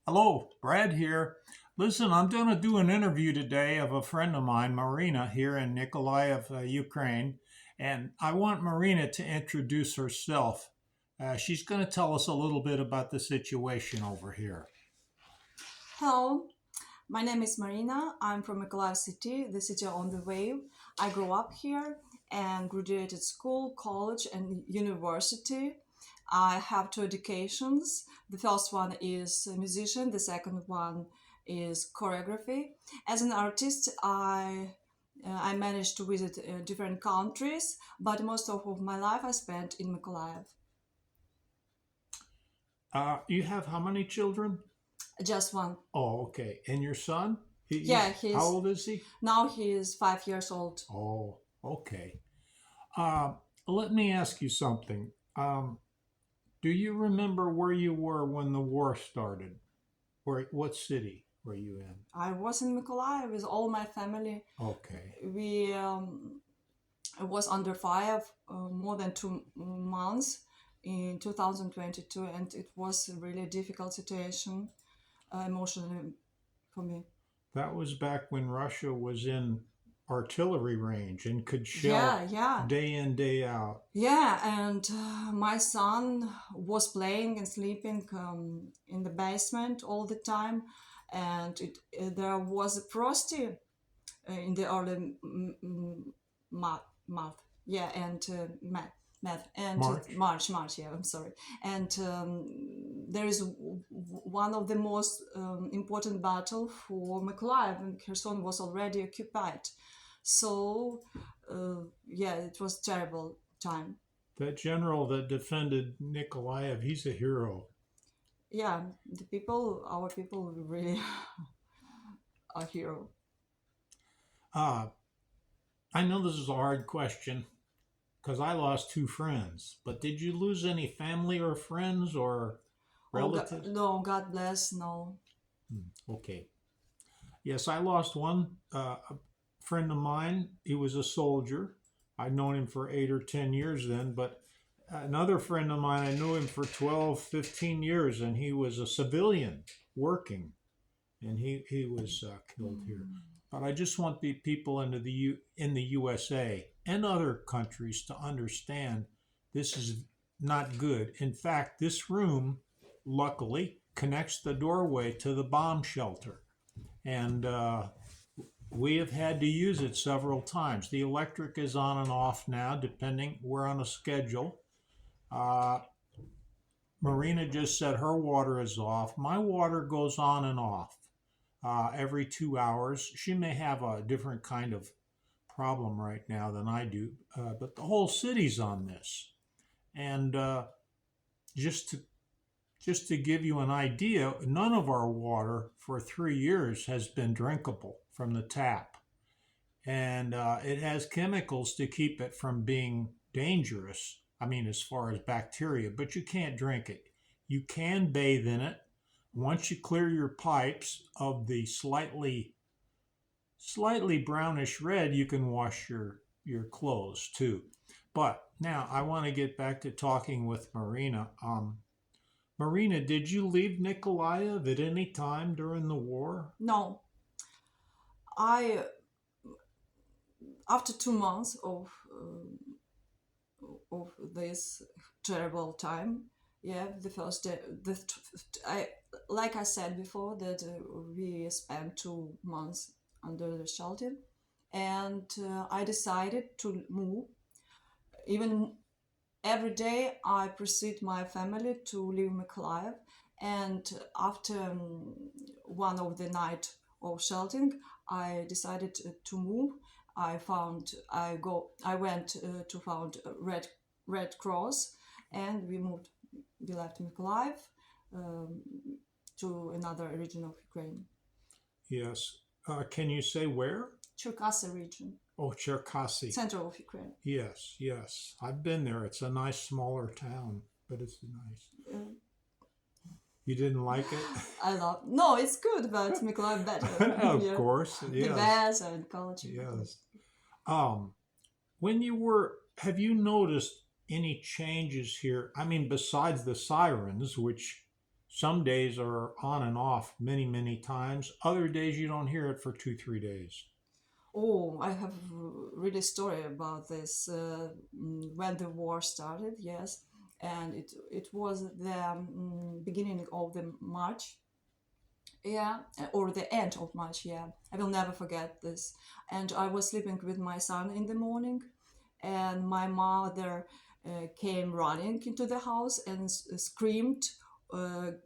Hello, Brad here. Listen, I'm going to do an interview today of a friend of mine, Maryna, here in Nikolaev, Ukraine. And I want Maryna to introduce herself. She's going to tell us a little bit about the situation over here. Hello, my name is Maryna. I'm from Mykolaiv city, the city on the wave. I grew up here and graduated school, college, and university. I have two educations. The first one is a musician, the second one is choreography. As an artist, I managed to visit different countries, but most of my life I spent in Mykolaiv. You have how many children? Just one. Oh, okay. And your son? Yeah, How he's old is he? now he is 5 years old. Oh, okay. Uh, Let me ask you something. Do you remember where you were when the war started? What city were you in? I was in Mykolaiv with all my family. Okay. We was under fire more than 2 months in 2022, and it was a really difficult situation emotionally for me. That was back when Russia was in artillery range and could shell Yeah, yeah, day in, day out. yeah. And my son was playing and sleeping in the basement all the time, and there was a frosty in the early month. Yeah, and math and March. March. Yeah, I'm sorry. And there is one of the most important battle for Mykolaiv, and Kherson was already occupied. So yeah, it was terrible time. That general that defended Nikolaev, he's a hero. Yeah, our people, really are hero. Uh, I know this is a hard question because I lost two friends, but did you lose any family or friends or Oh God, relatives? no, God bless, no. Okay. Yes, I lost one friend of mine. He was a soldier. I'd known him for 8 or 10 years then, but another friend of mine, I knew him for 12, 15 years, and he was a civilian working, and he was killed here. But I just want the people in the USA and other countries to understand this is not good. In fact, this room, luckily, connects the doorway to the bomb shelter. And we have had to use it several times. The electric is on and off now, depending. We're on a schedule. Uh, Maryna just said her water is off. My water goes on and off every 2 hours. She may have a different kind of problem right now than I do, but the whole city's on this. And just to just to give you an idea, none of our water for 3 years has been drinkable from the tap. And it has chemicals to keep it from being dangerous. I mean, as far as bacteria, but you can't drink it. You can bathe in it. Once you clear your pipes of the slightly brownish red, you can wash your clothes too. But now I want to get back to talking with Maryna. Maryna, did you leave Nikolaev at any time during the war? No, I after 2 months of this terrible time. Yeah, the first day, I like I said before that we spent 2 months under the shelter, and I decided to move. Even every day, I proceed my family to leave Mykolaiv, and after one of the night of sheltering, I decided to move. I went to found a Red Cross, and we moved. We left Mykolaiv um, to another region of Ukraine, Yes. Can you say where? Cherkasy region, Oh, Cherkasy. center of Ukraine. Yes, yes. I've been there. It's a nice smaller town, but it's nice. Uh, You didn't like it? I love. No, it's good, but Mykolaiv better. Of Yeah, course. the Yes. best and college. Yes. Um, when you were, have you noticed any changes here? I mean, besides the sirens, which Some days are on and off many, many times. Other days you don't hear it for 2, 3 days. Oh, I have really story about this. When the war started, yes, and it was the beginning of the March, yeah, or the end of March, yeah. I will never forget this. And I was sleeping with my son in the morning, and my mother came running into the house and screamed,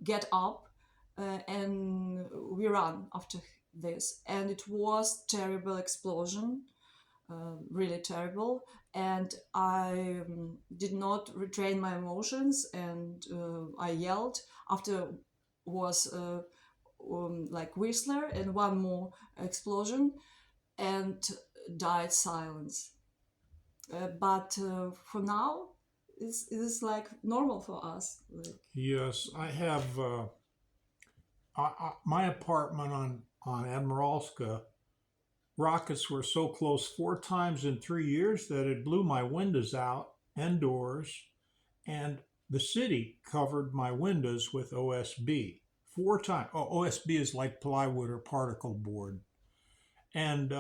"Get up!" And we ran after this, and it was terrible explosion, really terrible. And I did not retrain my emotions, and I yelled. After was like Whistler and one more explosion, and died silence. But for now, it's like normal for us. Like, Yes, I have my apartment on Admiralska. Rockets were so close 4 times in 3 years that it blew my windows out and doors, and the city covered my windows with OSB 4 times. Oh, OSB is like plywood or particle board. And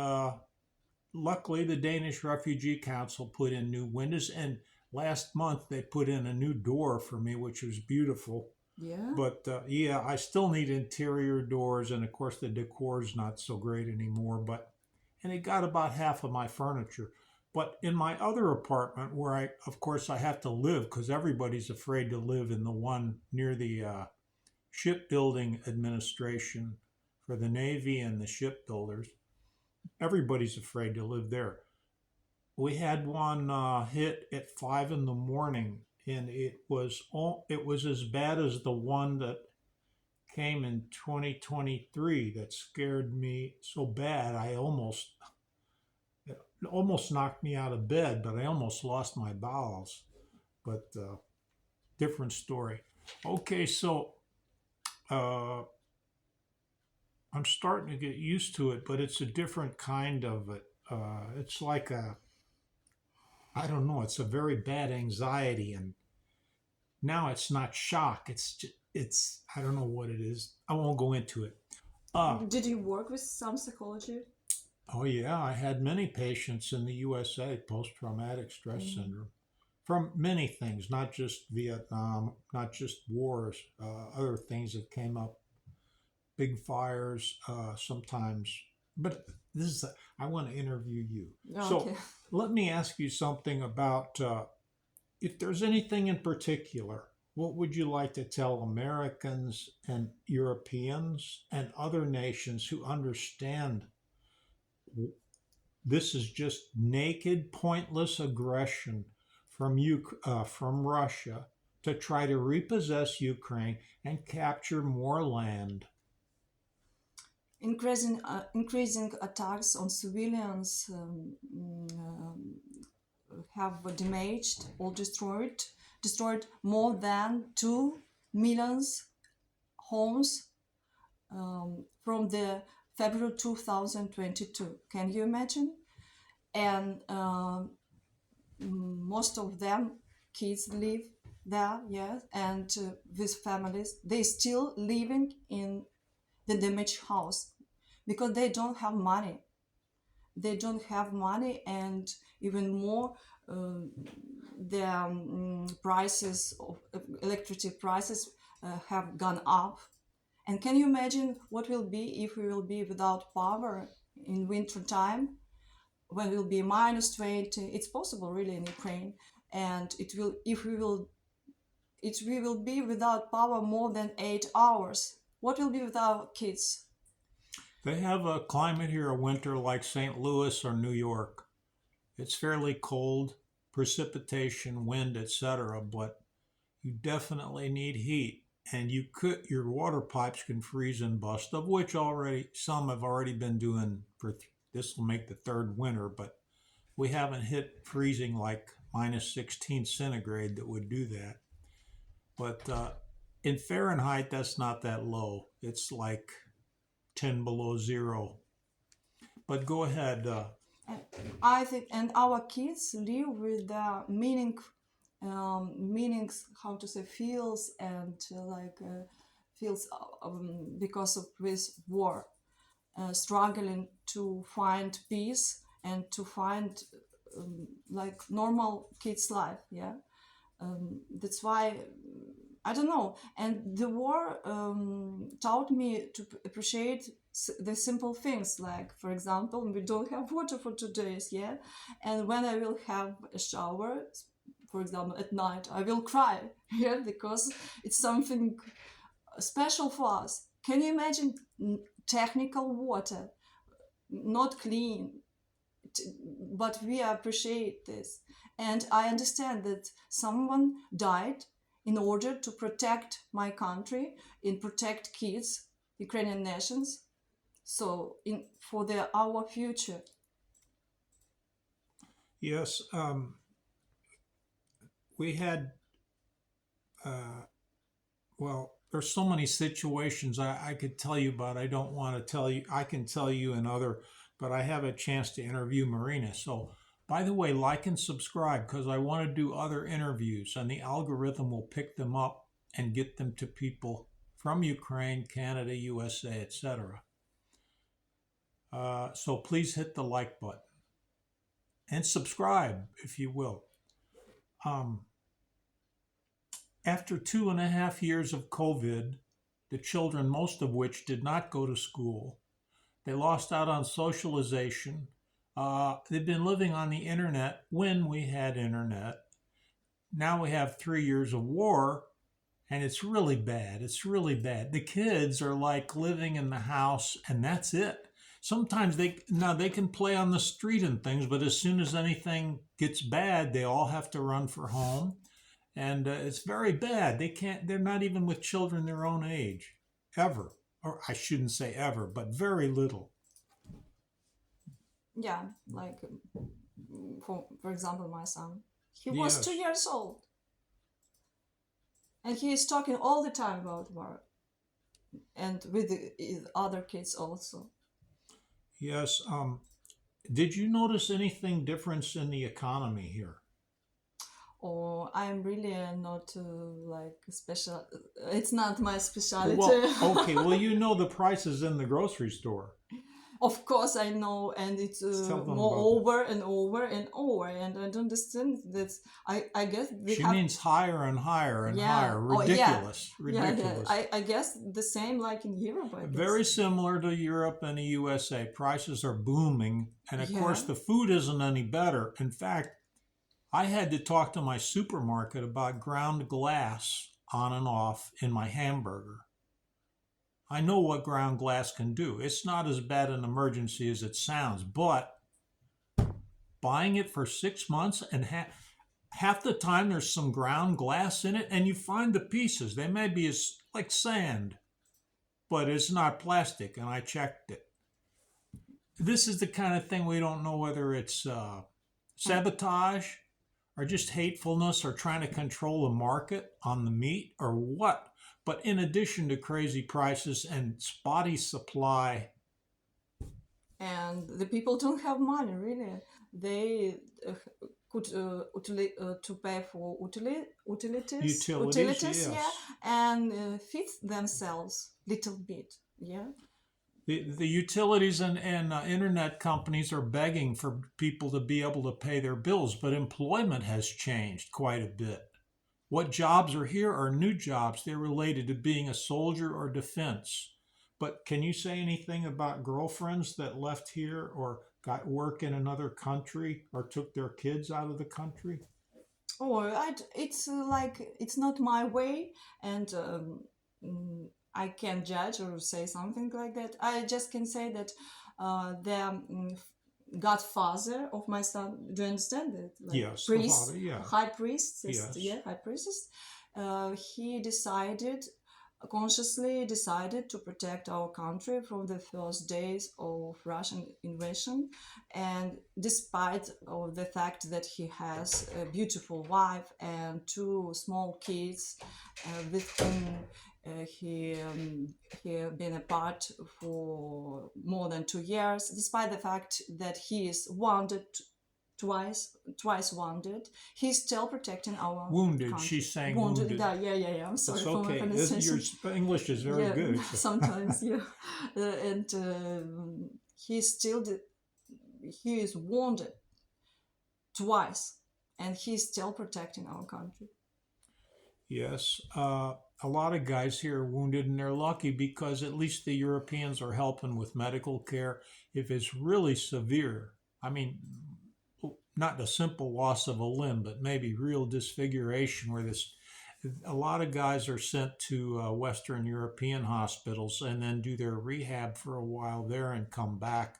luckily, the Danish Refugee Council put in new windows, and last month they put in a new door for me, which was beautiful. yeah. But yeah, I still need interior doors, and of course the decor is not so great anymore. But and it got about half of my furniture. But in my other apartment, where of course, I have to live because everybody's afraid to live in the one near the shipbuilding administration for the Navy and the shipbuilders. Everybody's afraid to live there. We had one hit at 5 in the morning, and it was as bad as the one that came in 2023 that scared me so bad it almost knocked me out of bed, but I almost lost my bowels. But different story. Okay, so uh, I'm starting to get used to it, but it's a different kind of it. It's like I don't know, it's a very bad anxiety, and now it's not shock. It's I don't know what it is. I won't go into it. Uh, Did you work with some psychology? oh yeah, I had many patients in the USA post-traumatic stress Mm. syndrome from many things, not just Vietnam, not just wars, other things that came up, big fires, sometimes. But this is I want to interview you. So Okay. let me ask you something about if there's anything in particular, what would you like to tell Americans and Europeans and other nations who understand this is just naked, pointless aggression from Russia to try to repossess Ukraine and capture more land? Increasing attacks on civilians have damaged or destroyed more than 2 million homes from the February 2022. Can you imagine? And most of them kids live there, yes, and with families they still living in the damaged house because they don't have money. They don't have money, and even more, the prices of electricity prices have gone up. And can you imagine what will be if we will be without power in winter time, when it will be -20? It's possible really in Ukraine, and it will if we will be without power more than 8 hours. What will be with our kids? They have a climate here, a winter like St. Louis or New York. It's fairly cold, precipitation, wind, etc., but you definitely need heat. And your water pipes can freeze and bust, of which already some have already been doing for this will make the third winter, but we haven't hit freezing like -16 centigrade that would do that. But in Fahrenheit, that's not that low. It's like 10 below zero. But go ahead. And I think, and our kids live with the meanings, how to say, feels, and feels because of this war, struggling to find peace and to find like normal kids' life. Yeah, that's why I don't know. And the war taught me to appreciate the simple things, like, for example, we don't have water for 2 days, yeah? And when I will have a shower, for example, at night, I will cry, yeah, because it's something special for us. Can you imagine technical water, not clean, but we appreciate this. And I understand that someone died in order to protect my country, and protect kids, Ukrainian nations, so in for our future. Yes, we had, uh, well, there's so many situations I could tell you about. I don't want to tell you. I can tell you another, but I have a chance to interview Maryna. So, by the way, like and subscribe because I want to do other interviews, and the algorithm will pick them up and get them to people from Ukraine, Canada, USA, etc. So please hit the like button and subscribe if you will. Um, After 2.5 years of COVID, the children, most of which did not go to school, they lost out on socialization. They've been living on the internet when we had internet. Now we have 3 years of war, and it's really bad. It's really bad. The kids are like living in the house, and that's it. Sometimes they can play on the street and things, but as soon as anything gets bad, they all have to run for home, and it's very bad. They can't. They're not even with children their own age, ever. Or I shouldn't say ever, but very little. Yeah, like for example, my son, he was Yes, 2 years old, and he is talking all the time about war, and with the other kids also. yes. Did you notice anything difference in the economy here? Or I'm really not like special. It's not my Well, specialty. okay. Well, you know the prices in the grocery store. Of course, I know, and it's Tell them more about that. over and over and over, and I don't understand that. I guess they She have. means higher and higher and Yeah. higher. Oh, yeah. Ridiculous. Yeah, yeah. Ridiculous. I guess the same like in Europe, I guess. Very similar to Europe and the USA. Prices are booming. And of course, Yeah. the food isn't any better. In fact, I had to talk to my supermarket about ground glass on and off in my hamburger. I know what ground glass can do. It's not as bad an emergency as it sounds, but buying it for 6 months and half the time there's some ground glass in it and you find the pieces. They may be as like sand, but it's not plastic, and I checked it. This is the kind of thing we don't know whether it's sabotage or just hatefulness or trying to control the market on the meat or what. But in addition to crazy prices and spotty supply, And the people don't have money really. They could to pay for utilities, utilities, yeah, yes. and feed themselves little bit, yeah. The utilities and internet companies are begging for people to be able to pay their bills, but employment has changed quite a bit. What jobs are here are new jobs. They're related to being a soldier or defense. But can you say anything about girlfriends that left here or got work in another country or took their kids out of the country? Or it's like it's not my way, and I can't judge or say something like that. I just can say that the godfather of my son, do you understand it? Like Yes, the priest, father, yeah. high priest, Yes. yeah, high priestess. He decided, consciously decided to protect our country from the first days of Russian invasion, and despite of the fact that he has a beautiful wife and two small kids with whom he been apart for more than 2 years, despite the fact that he is wounded twice wounded. He's still protecting our Wounded. country. She's saying Wounded. wounded. Yeah. I'm sorry It's for my okay. pronunciation. Your English is very Yeah, good. sometimes, yeah. And he's still he is wounded twice, and he's still protecting our country. Yes, a lot of guys here are wounded, and they're lucky because at least the Europeans are helping with medical care. If it's really severe, I mean, not a simple loss of a limb, but maybe real disfiguration, where this, a lot of guys are sent to Western European hospitals and then do their rehab for a while there and come back.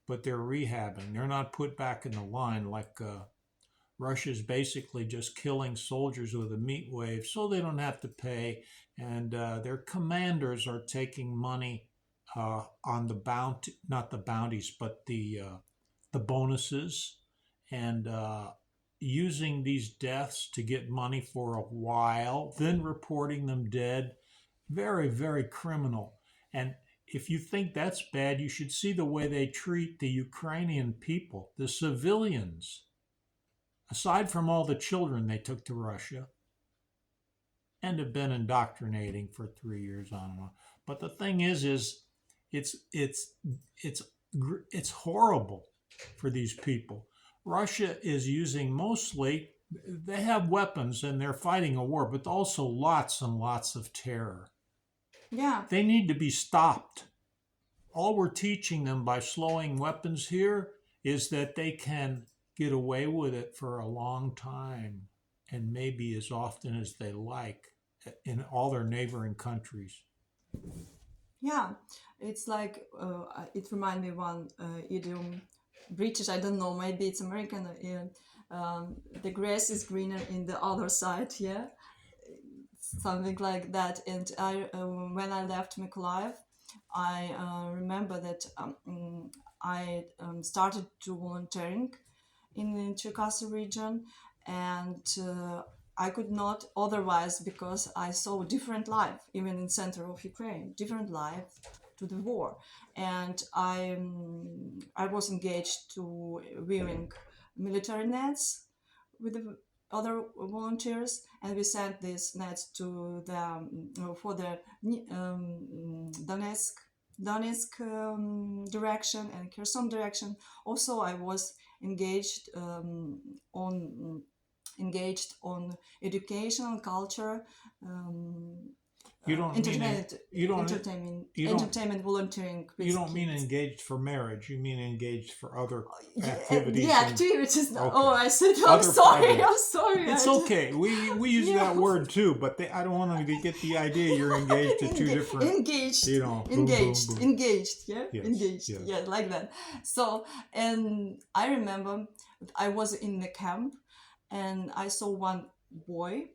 But they're rehabbing; they're not put back in the line like. Russia's basically just killing soldiers with a meat wave so they don't have to pay. And their commanders are taking money on the bounty, not the bounties, but the bonuses, and using these deaths to get money for a while, then reporting them dead. Very, very criminal. And if you think that's bad, you should see the way they treat the Ukrainian people, the civilians. Aside from all the children they took to Russia and have been indoctrinating for 3 years on and on. But the thing is it's it's it's horrible for these people. Russia is using mostly, they have weapons and they're fighting a war, but also lots and lots of terror. Yeah. They need to be stopped. All we're teaching them by slowing weapons here is that they can get away with it for a long time and maybe as often as they like in all their neighboring countries. Yeah, it's like it reminds me one idiom, British. I don't know. Maybe it's American. The grass is greener in the other side. Yeah, something like that. And I, when I left Mykolaiv, I remember that I started to volunteering in the Cherkasy region, and I could not otherwise because I saw different life, even in center of Ukraine, different life to the war, and I was engaged to weaving military nets with the other volunteers, and we sent these nets to the for the Donetsk direction and Kherson direction. Also, I was engaged on education and culture, You don't mean entertainment, you don't entertainment, you don't entertainment volunteering with you don't mean kids. engaged for marriage. You mean engaged for other Yeah, activities. the activities. Okay. Oh, I said, I'm Other sorry. projects. I'm sorry. It's okay. We use Yeah. that word too, but I don't want them to get the idea you're engaged to two different. Engaged, You know, boom, engaged, boom, boom. engaged, yeah, Yes, engaged, yes. yeah, like that. So, and I remember I was in the camp, and I saw one boy,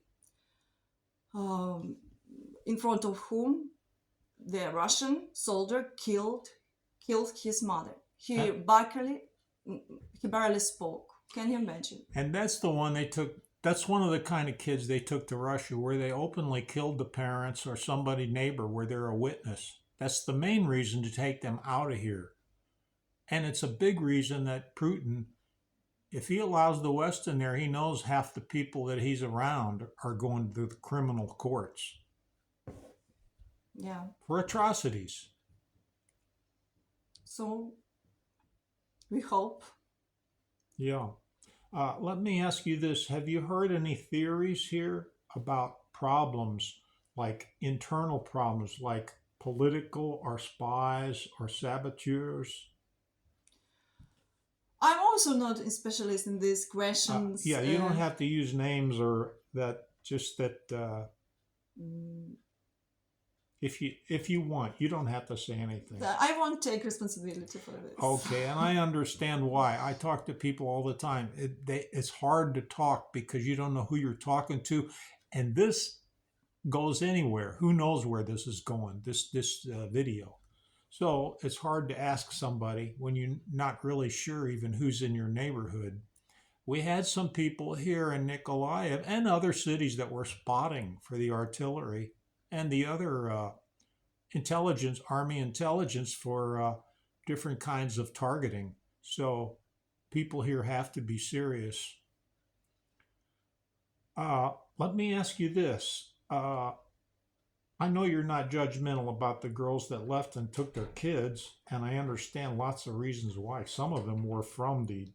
in front of whom the Russian soldier killed his mother. He barely spoke. Can you imagine? And that's the one they took. That's one of the kind of kids they took to Russia, where they openly killed the parents or somebody neighbor where they're a witness. That's the main reason to take them out of here. And it's a big reason that Putin, if he allows the West in there, he knows half the people that he's around are going to the criminal courts Yeah. for atrocities. So we hope. Yeah. Let me ask you this. Have you heard any theories here about problems, like internal problems, like political or spies or saboteurs? I'm also not a specialist in these questions. Yeah, you don't have to use names or that, just that if you want, you don't have to say anything. I won't take responsibility for this. Okay, and I understand why. I talk to people all the time. It's hard to talk because you don't know who you're talking to, and this goes anywhere. Who knows where this is going? This video. So it's hard to ask somebody when you're not really sure even who's in your neighborhood. We had some people here in Nikolaev and other cities that were spotting for the artillery and the other intelligence, army intelligence for different kinds of targeting. So people here have to be serious. Let me ask you this. I know you're not judgmental about the girls that left and took their kids, and I understand lots of reasons why. Some of them were from the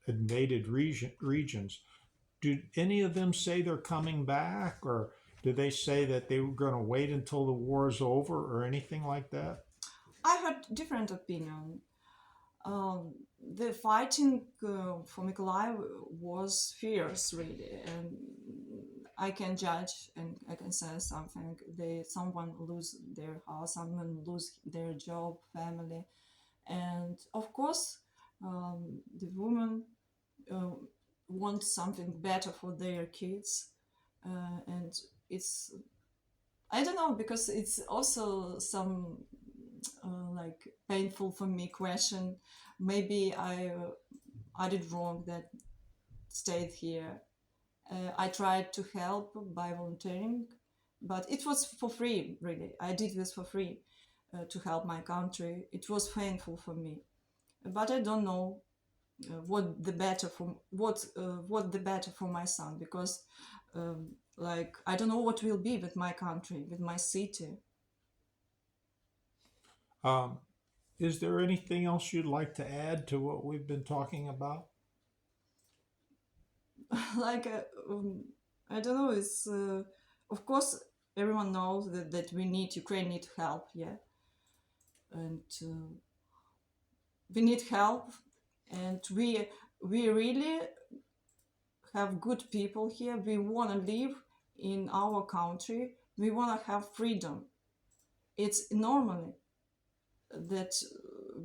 invaded regions. Do any of them say they're coming back, or do they say that they were going to wait until the war is over, or anything like that? I had different opinion. The fighting for Mykolaiv was fierce, really, and I can judge and I can say something. Someone lose their house, someone lose their job, family, and of course, the woman uh, want something better for their kids, and it's I don't know because it's also some like painful for me question. Maybe I did wrong that stayed here. I tried to help by volunteering, but it was for free. Really, I did this for free to help my country. It was painful for me, but I don't know what the better for my son because like I don't know what will be with my country, with my city. Um, is there anything else you'd like to add to what we've been talking about? like I don't know. It's of course everyone knows that we need Ukraine need help, yeah, and we need help, and we really have good people here. We want to live in our country. We want to have freedom. It's normally that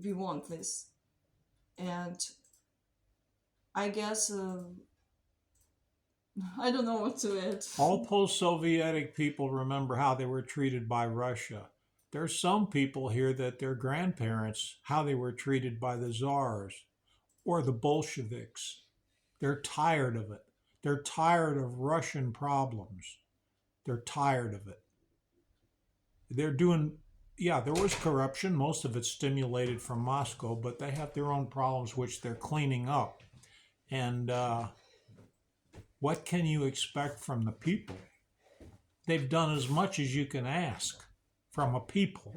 we want this, and I guess I don't know what to add. All post-Sovietic people remember how they were treated by Russia. There's some people here that their grandparents, how they were treated by the czars or the Bolsheviks. They're tired of it. They're tired of Russian problems. They're tired of it. They're doing, yeah, there was corruption. Most of it stimulated from Moscow, but they have their own problems, which they're cleaning up. And what can you expect from the people? They've done as much as you can ask from a people.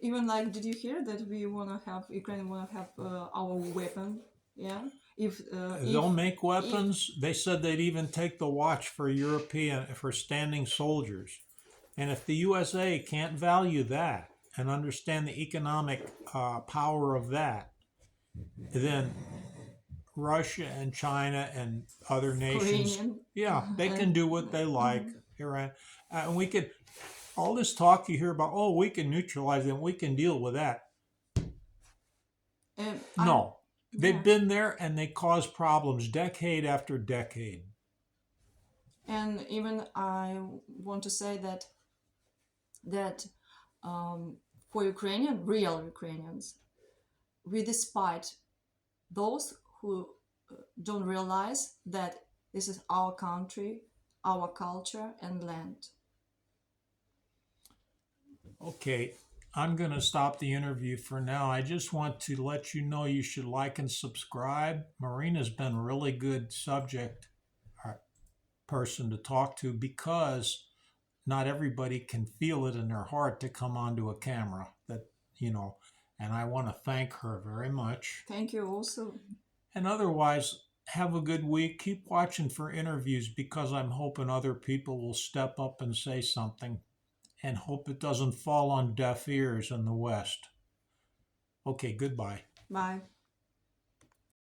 Even like, did you hear that we want to have Ukraine want to have our weapon? Yeah, They'll make if weapons. They said they'd even take the watch for European, for standing soldiers. And if the USA can't value that and understand the economic power of that, then Russia and China and other nations, Korean yeah, they can and do what they like. Iran, and we could, all this talk you hear about, oh, we can neutralize them, we can deal with that. I No, they've yeah, been there and they cause problems decade after decade. and even I want to say that for Ukrainian real Ukrainians, we despite those who don't realize that this is our country, our culture and land. Okay, I'm going to stop the interview for now. I just want to let you know you should like and subscribe. Maryna's been a really good subject person to talk to because not everybody can feel it in their heart to come onto a camera. That, you know, and I want to thank her very much. Thank you also. And otherwise, have a good week. Keep watching for interviews because I'm hoping other people will step up and say something and hope it doesn't fall on deaf ears in the West. Okay, goodbye. Bye.